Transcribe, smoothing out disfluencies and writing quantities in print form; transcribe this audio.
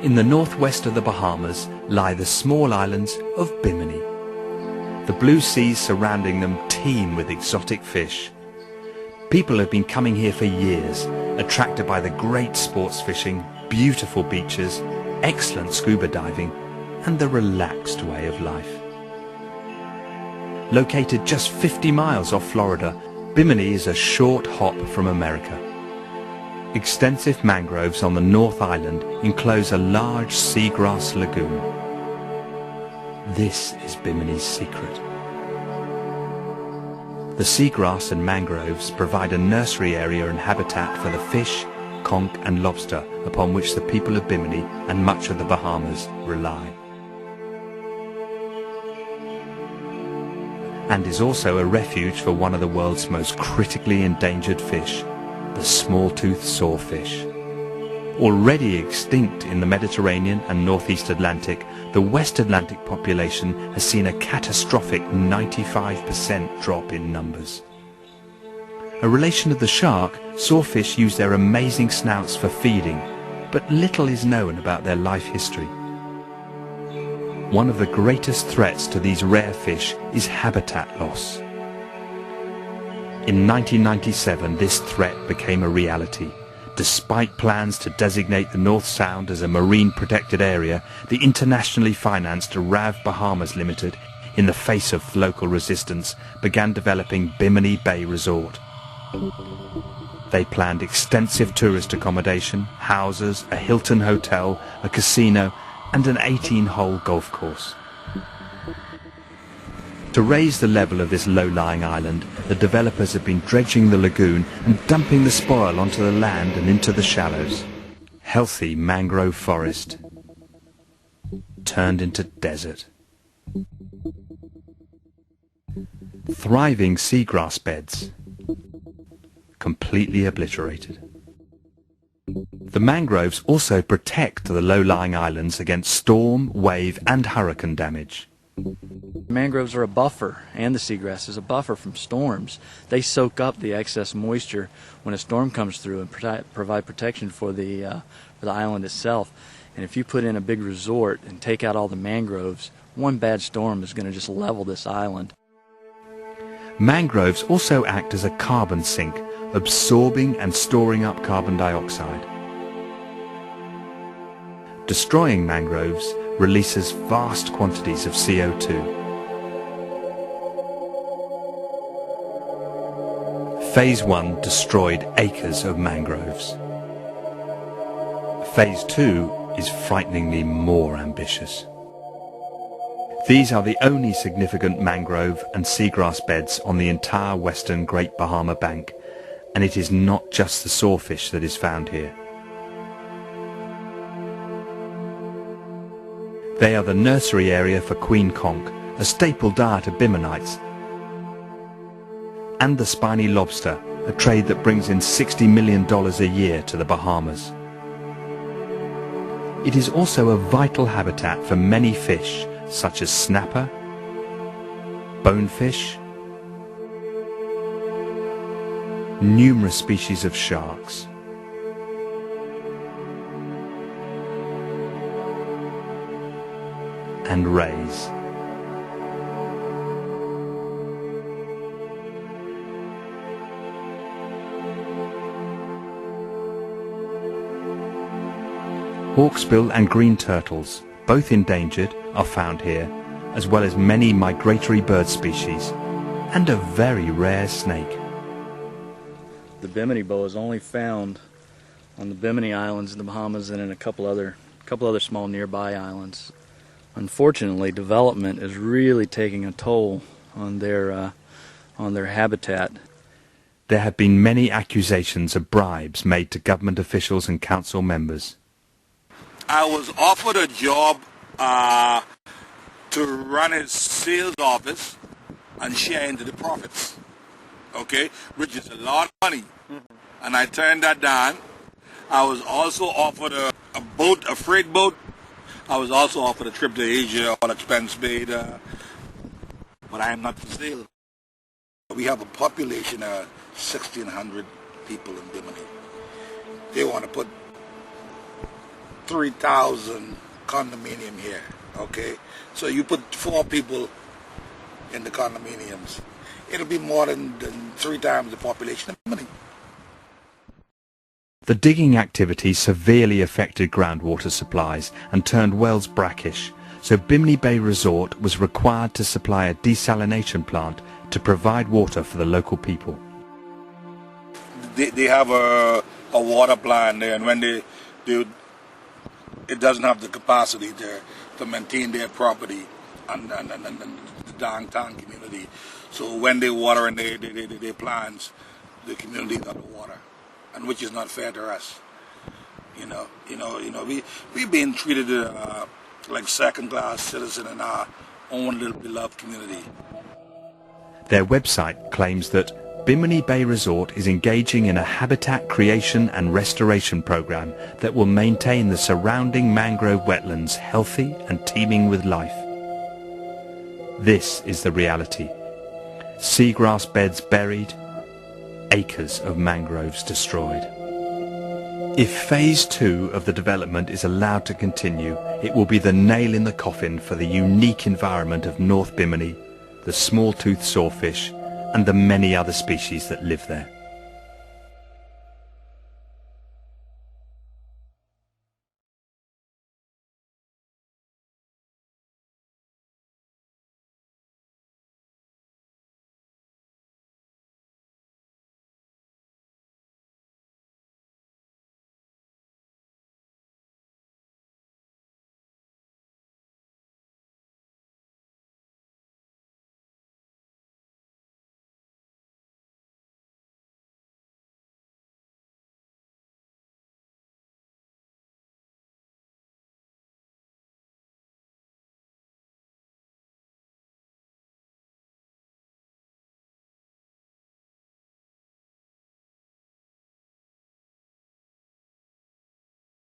In the northwest of the Bahamas lie the small islands of Bimini. The blue seas surrounding them teem with exotic fish. People have been coming here for years, attracted by the great sports fishing, beautiful beaches, excellent scuba diving, and the relaxed way of life. Located just 50 miles off Florida, Bimini is a short hop from America. Extensive mangroves on the North Island enclose a large seagrass lagoon. This is Bimini's secret. The seagrass and mangroves provide a nursery area and habitat for the fish, conch and lobster upon which the people of Bimini and much of the Bahamas rely. And is also a refuge for one of the world's most critically endangered fish, the small-toothed sawfish. Already extinct in the Mediterranean and Northeast Atlantic, the West Atlantic population has seen a catastrophic 95% drop in numbers. A relation of the shark, sawfish use their amazing snouts for feeding, but little is known about their life history. One of the greatest threats to these rare fish is habitat loss. In 1997, this threat became a reality. Despite plans to designate the North Sound as a marine protected area, the internationally financed RAV Bahamas Limited, in the face of local resistance, began developing Bimini Bay Resort. They planned extensive tourist accommodation, houses, a Hilton hotel, a casino, and an 18-hole golf course. To raise the level of this low-lying island, the developers have been dredging the lagoon and dumping the spoil onto the land and into the shallows. Healthy mangrove forest turned into desert. Thriving seagrass beds completely obliterated. The mangroves also protect the low-lying islands against storm, wave and hurricane damage. Mangroves are a buffer, and the seagrass is a buffer from storms. They soak up the excess moisture when a storm comes through and provide protection for the island itself. And if you put in a big resort and take out all the mangroves, one bad storm is going to just level this island. Mangroves also act as a carbon sink, absorbing and storing up carbon dioxide. Destroying mangroves releases vast quantities of CO2. Phase 1 destroyed acres of mangroves. Phase 2 is frighteningly more ambitious. These are the only significant mangrove and seagrass beds on the entire western Great Bahama Bank, and it is not just the sawfish that is found here. They are the nursery area for queen conch, a staple diet of Biminites, and the spiny lobster, a trade that brings in $60 million a year to the Bahamas. It is also a vital habitat for many fish, such as snapper, bonefish, numerous species of sharks. And rays. Hawksbill and green turtles, both endangered, are found here, as well as many migratory bird species, and a very rare snake. The Bimini boa is only found on the Bimini Islands in the Bahamas and in a couple other small nearby islands. Unfortunately, development is really taking a toll on their habitat. There have been many accusations of bribes made to government officials and council members. I was offered a job to run a sales office and share into the profits, okay, which is a lot of money, and I turned that down. I was also offered a freight boat. I was also offered a trip to Asia, all expense paid, but I am not for sale. We have a population of 1,600 people in Bimini. They want to put 3,000 condominium here, okay? So you put 4 people in the condominiums, it'll be more than 3 times the population of Bimini. The digging activity severely affected groundwater supplies and turned wells brackish, so Bimini Bay Resort was required to supply a desalination plant to provide water for the local people. They have a water plant there, and when it doesn't have the capacity there to maintain their property and the downtown community. So when they water in their plants, the community got the water, and which is not fair to us. We've been treated like second-class citizens in our own little beloved community. Their website claims that Bimini Bay Resort is engaging in a habitat creation and restoration program that will maintain the surrounding mangrove wetlands healthy and teeming with life. This is the reality. Seagrass beds buried, acres of mangroves destroyed. If Phase 2 of the development is allowed to continue, it will be the nail in the coffin for the unique environment of North Bimini, the small-toothed sawfish, and the many other species that live there.